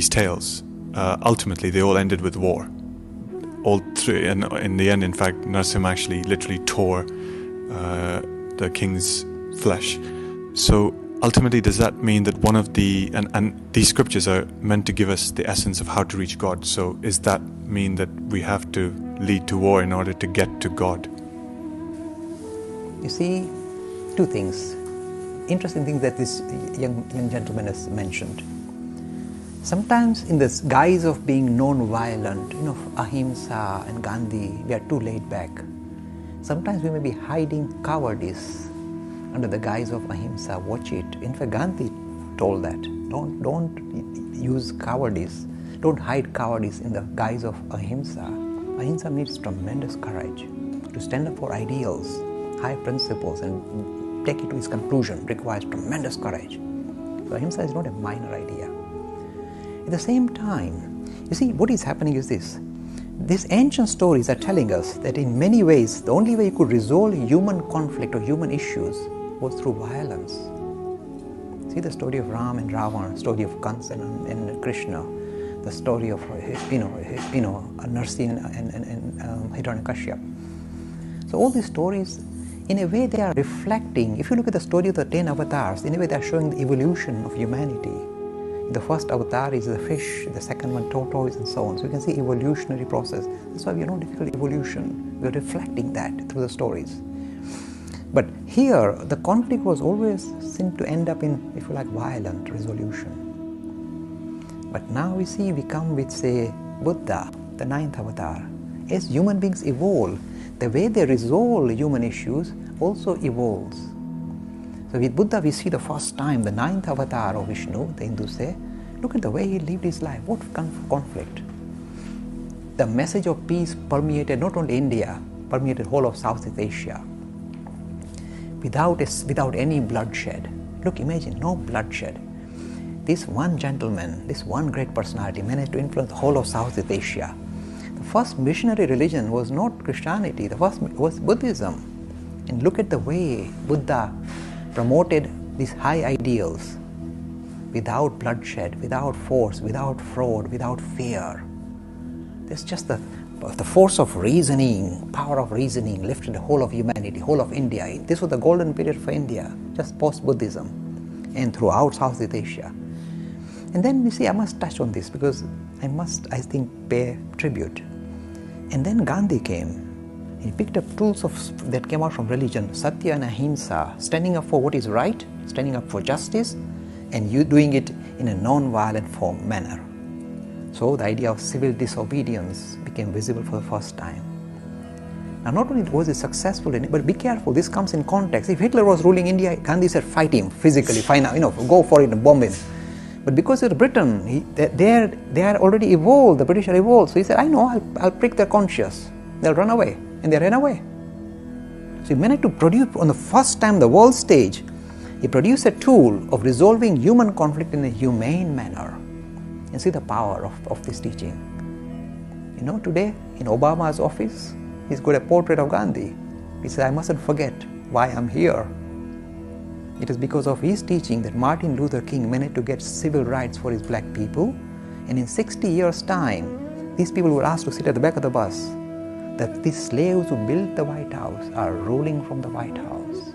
these tales, ultimately they all ended with war. All three, and in the end, in fact, Narasimha actually literally tore the king's flesh. So ultimately, does that mean that one of the, and these scriptures are meant to give us the essence of how to reach God, so does that mean that we have to lead to war in order to get to God? You see, two things. Interesting things that this young gentleman has mentioned. Sometimes in this guise of being non-violent, Ahimsa and Gandhi, we are too laid back. Sometimes we may be hiding cowardice under the guise of Ahimsa. Watch it. In fact, Gandhi told that. Don't use cowardice. Don't hide cowardice in the guise of Ahimsa. Ahimsa needs tremendous courage. To stand up for ideals, high principles, and take it to its conclusion requires tremendous courage. So Ahimsa is not a minor idea. At the same time, you see, what is happening is this. These ancient stories are telling us that in many ways, the only way you could resolve human conflict or human issues was through violence. See the story of Ram and Ravana, the story of Kansa and Krishna, the story of Narsi and Hiranyakashipu. So all these stories, in a way, they are reflecting. If you look at the story of the 10 avatars, in a way they are showing the evolution of humanity. The first avatar is the fish, the second one tortoise, and so on. So you can see evolutionary process. That's why we are not difficult evolution. We are reflecting that through the stories. But here, the conflict was always seemed to end up in, if you like, violent resolution. But now we see we come with, say, Buddha, the 9th avatar. As human beings evolve, the way they resolve human issues also evolves. So with Buddha, we see the first time the 9th avatar of Vishnu, the Hindus say, look at the way he lived his life. What conflict? The message of peace permeated not only India, permeated whole of Southeast Asia. Without any bloodshed. Look, imagine, no bloodshed. This one gentleman, this one great personality managed to influence the whole of Southeast Asia. The first missionary religion was not Christianity, the first was Buddhism. And look at the way Buddha promoted these high ideals without bloodshed, without force, without fraud, without fear. There's just the force of reasoning, power of reasoning lifted the whole of humanity, whole of India. This was the golden period for India, just post-Buddhism and throughout Southeast Asia. And then you see, I must touch on this because I think, pay tribute. And then Gandhi came. He picked up tools that came out from religion, Satya and Ahimsa, standing up for what is right, standing up for justice, and you doing it in a non-violent manner. So the idea of civil disobedience became visible for the first time. Now not only was it successful in it, but be careful, this comes in context. If Hitler was ruling India, Gandhi said fight him physically, go for it and bomb him. But because it's Britain, they are already evolved, the British are evolved. So he said, I know, I'll prick their conscience. They'll run away. And they ran away. So he managed to produce, on the first time, the world stage, he produced a tool of resolving human conflict in a humane manner. And see the power of this teaching. Today, in Obama's office, he's got a portrait of Gandhi. He said, I mustn't forget why I'm here. It is because of his teaching that Martin Luther King managed to get civil rights for his black people. And in 60 years' time, these people were asked to sit at the back of the bus. That these slaves who built the White House are ruling from the White House.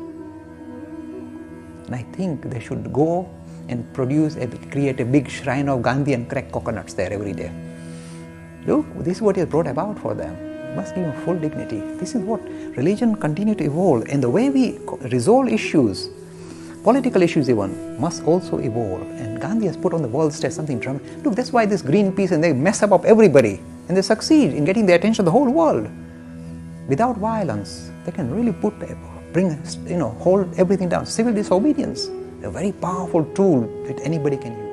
And I think they should go and create a big shrine of Gandhi and crack coconuts there every day. Look, this is what he has brought about for them. You must give them full dignity. This is what religion continues to evolve. And the way we resolve issues, political issues even, must also evolve. And Gandhi has put on the world stage something tremendous. Look, that's why this Greenpeace and they mess up everybody. And they succeed in getting the attention of the whole world. Without violence, they can really hold everything down. Civil disobedience, a very powerful tool that anybody can use.